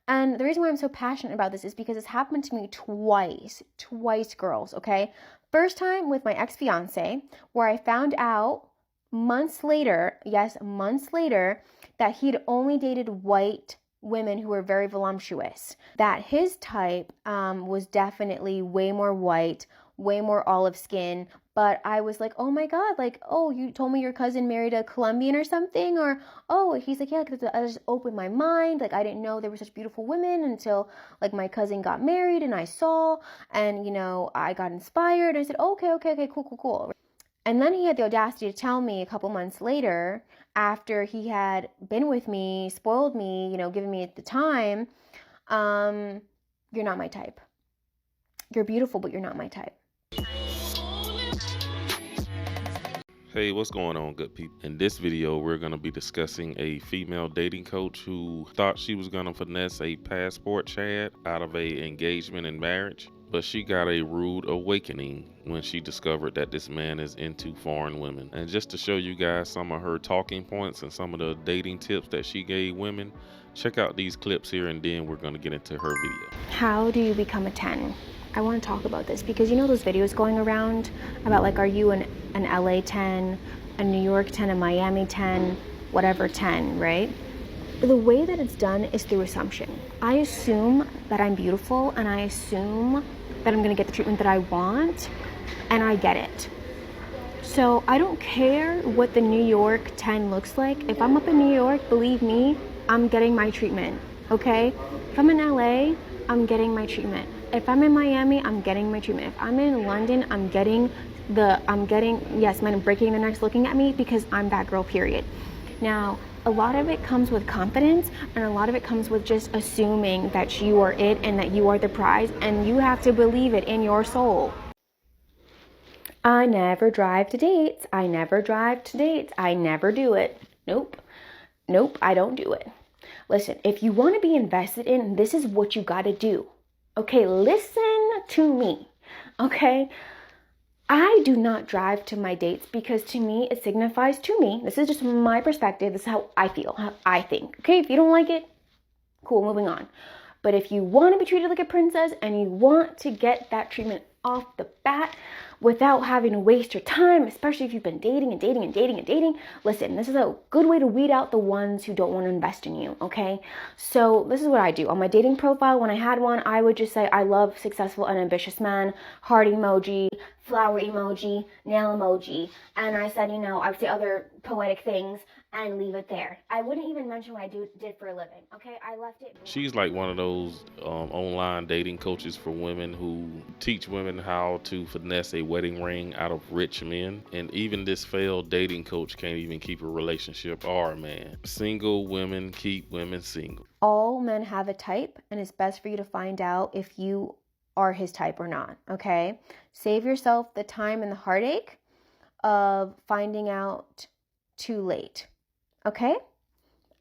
And the reason why I'm so passionate about this is because it's happened to me twice, girls, okay? First time with my ex-fiance, where I found out months later, yes, months later, that he'd only dated white women who were very voluptuous. That his type was definitely way more white, way more olive skin. But I was like, oh my God, like, oh, you told me your cousin married a Colombian or something? Or, oh, he's like, yeah, because I just opened my mind. Like, I didn't know there were such beautiful women until, like, my cousin got married and I saw, and, I got inspired. I said, okay, cool. And then he had the audacity to tell me a couple months later, after he had been with me, spoiled me, given me at the time, you're not my type. You're beautiful, but you're not my type. Hey, what's going on, good people? In this video, we're going to be discussing a female dating coach who thought she was going to finesse a passport Chad out of a engagement and marriage, but she got a rude awakening when she discovered that this man is into foreign women. And just to show you guys some of her talking points and some of the dating tips that she gave women, check out these clips here and then we're going to get into her video. How do you become a 10? I want to talk about this because those videos going around about, like, are you an LA 10, a New York 10, a Miami 10, whatever 10, right? The way that it's done is through assumption. I assume that I'm beautiful and I assume that I'm going to get the treatment that I want, and I get it. So I don't care what the New York 10 looks like. If I'm up in New York, believe me, I'm getting my treatment, okay? If I'm in LA, I'm getting my treatment. If I'm in Miami, I'm getting my treatment. If I'm in London, yes, men breaking their necks looking at me because I'm that girl, period. Now, a lot of it comes with confidence, and a lot of it comes with just assuming that you are it and that you are the prize, and you have to believe it in your soul. I never drive to dates. I never do it. Nope, I don't do it. Listen, if you want to be invested in, this is what you got to do. Okay, listen to me. Okay, I do not drive to my dates because to me it signifies to me. This is just my perspective. This is how I feel, how I think. Okay, if you don't like it, cool, moving on. But if you want to be treated like a princess and you want to get that treatment off the bat without having to waste your time, especially if you've been dating, listen, this is a good way to weed out the ones who don't want to invest in you, okay? So this is what I do. On my dating profile, when I had one, I would just say, I love successful and ambitious men, heart emoji, flower emoji, nail emoji, and I said, I would say other poetic things and leave it there. I wouldn't even mention what I did for a living, okay? I left it. She's like one of those online dating coaches for women who teach women how to finesse a wedding ring out of rich men. And even this failed dating coach can't even keep a relationship or a man. Single women keep women single. All men have a type, and it's best for you to find out if you are his type or not, okay? Save yourself the time and the heartache of finding out too late, okay?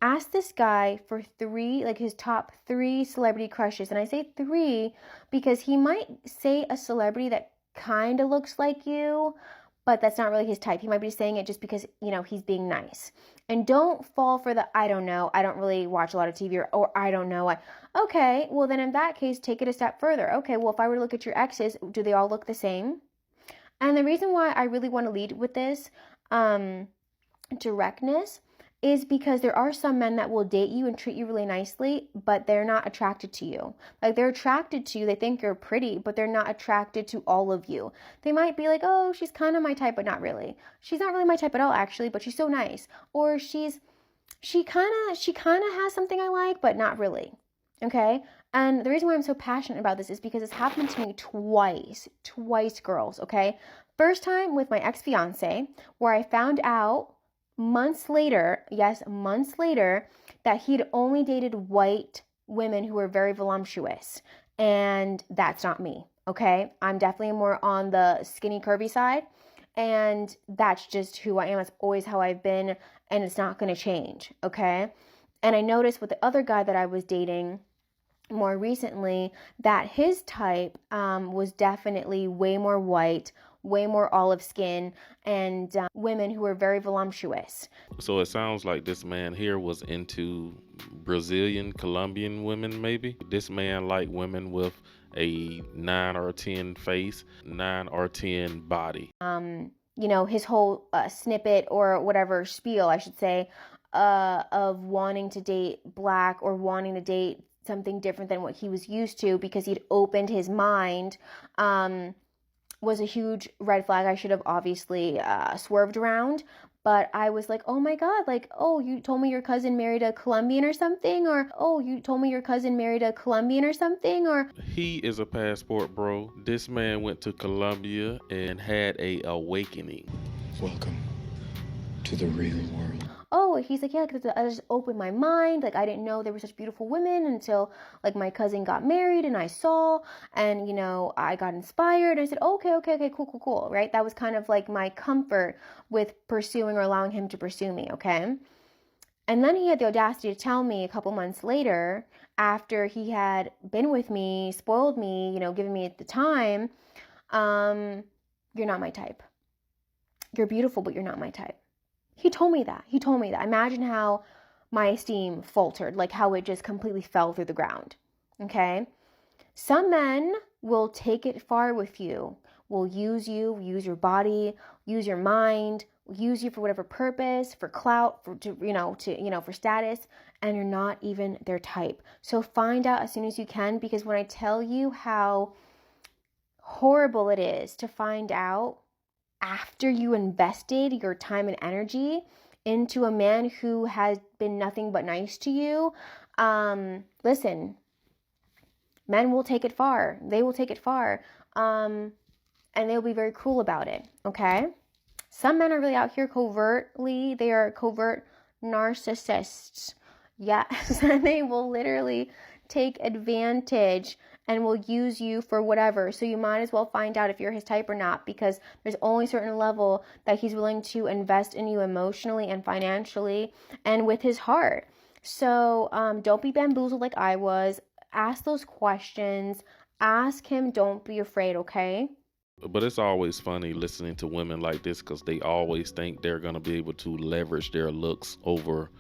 Ask this guy for his top 3 celebrity crushes. And I say 3 because he might say a celebrity that kind of looks like you, but that's not really his type. He might be saying it just because, he's being nice. And don't fall for the, I don't know, I don't really watch a lot of TV, or I don't know. Okay, well then in that case, take it a step further. Okay, well if I were to look at your exes, do they all look the same? And the reason why I really want to lead with this directness is because there are some men that will date you and treat you really nicely, but they're not attracted to you. Like, they're attracted to you, they think you're pretty, but they're not attracted to all of you. They might be like, oh, she's kind of my type, but not really. She's not really my type at all, actually, but she's so nice. Or she kind of has something I like, but not really. Okay? And the reason why I'm so passionate about this is because it's happened to me twice, girls, okay? First time with my ex-fiance, where I found out months later, that he'd only dated white women who were very voluptuous. And that's not me, okay? I'm definitely more on the skinny, curvy side. And that's just who I am. That's always how I've been. And it's not going to change, okay? And I noticed with the other guy that I was dating more recently that his type was definitely way more white, way more olive skin, and women who were very voluptuous. So it sounds like this man here was into Brazilian, Colombian women, maybe. This man like women with a 9 or 10 face, 9 or 10 body. His whole snippet or whatever spiel, I should say, of wanting to date black or wanting to date something different than what he was used to because he'd opened his mind, was a huge red flag. I should have obviously swerved around, but I was like, oh my God, like, oh, you told me your cousin married a Colombian or something, or oh, you told me your cousin married a Colombian or something, or He is a passport bro. This man went to Colombia and had a awakening. Welcome to the real world. oh, he's like, yeah, because I just opened my mind. Like, I didn't know there were such beautiful women until, like, my cousin got married and I saw, and, I got inspired. I said, okay, cool, right? That was kind of like my comfort with pursuing or allowing him to pursue me, okay? And then he had the audacity to tell me a couple months later, after he had been with me, spoiled me, given me at the time, you're not my type. You're beautiful, but you're not my type. He told me that. Imagine how my esteem faltered, like how it just completely fell through the ground. Okay? Some men will take it far with you, will use you, use your body, use your mind, use you for whatever purpose, for clout, for status, and you're not even their type. So find out as soon as you can, because when I tell you how horrible it is to find out after you invested your time and energy into a man who has been nothing but nice to you, listen, men will take it far. They will take it far. And they'll be very cruel about it, okay? Some men are really out here covertly. They are covert narcissists. Yes, and they will literally take advantage and will use you for whatever. So you might as well find out if you're his type or not, because there's only a certain level that he's willing to invest in you emotionally and financially and with his heart. So don't be bamboozled like I was. Ask those questions. Ask him. Don't be afraid, okay? But it's always funny listening to women like this because they always think they're going to be able to leverage their looks over,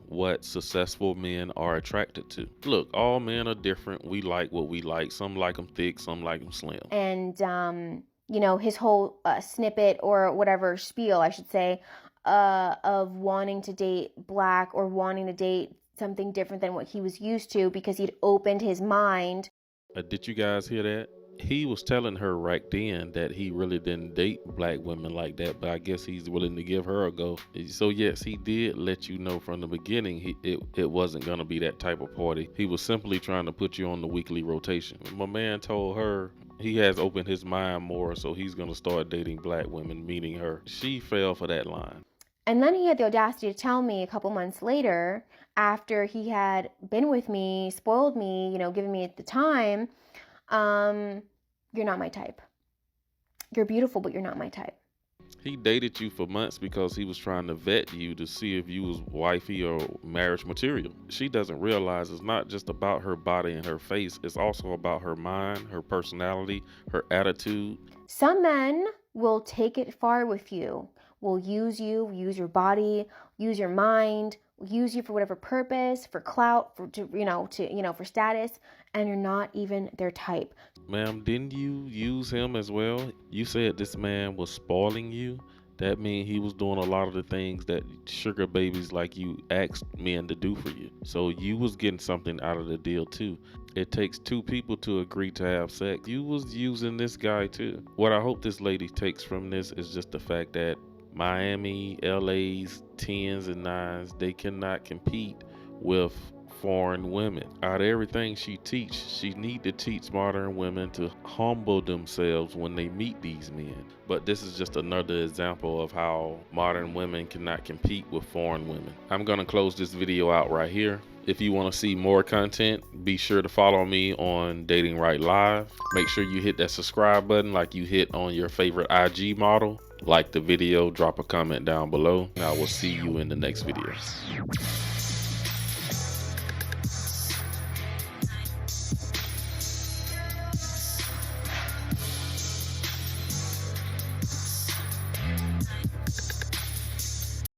what successful men are attracted to. Look, all men are different. We like what we like. Some like them thick, some like them slim. And, his whole snippet or whatever spiel, I should say, of wanting to date black or wanting to date something different than what he was used to because he'd opened his mind. Did you guys hear that? He was telling her right then that he really didn't date black women like that, but I guess he's willing to give her a go. So yes, he did let you know from the beginning it wasn't going to be that type of party. He was simply trying to put you on the weekly rotation. My man told her he has opened his mind more, so he's going to start dating black women, meaning her. She fell for that line. And then he had the audacity to tell me a couple months later, after he had been with me, spoiled me, given me at the time, you're not my type. You're beautiful, but you're not my type. He dated you for months because he was trying to vet you to see if you was wifey or marriage material. She doesn't realize it's not just about her body and her face. It's also about her mind, her personality, her attitude. Some men will take it far with you, will use you, use your body, use your mind, use you for whatever purpose, for clout, for status, and you're not even their type. Ma'am, didn't you use him as well? You said this man was spoiling you. That means he was doing a lot of the things that sugar babies like you asked men to do for you. So you was getting something out of the deal too. It takes two people to agree to have sex. You was using this guy too. What I hope this lady takes from this is just the fact that Miami, LA's 10s and 9s, they cannot compete with foreign women. Out of everything she need to teach modern women to humble themselves when they meet these men. But this is just another example of how modern women cannot compete with foreign women. I'm going to close this video out right here. If you want to see more content, be sure to follow me on Datingwright Live. Make sure you hit that subscribe button like you hit on your favorite IG model. Like the video, drop a comment down below, and I will see you in the next video.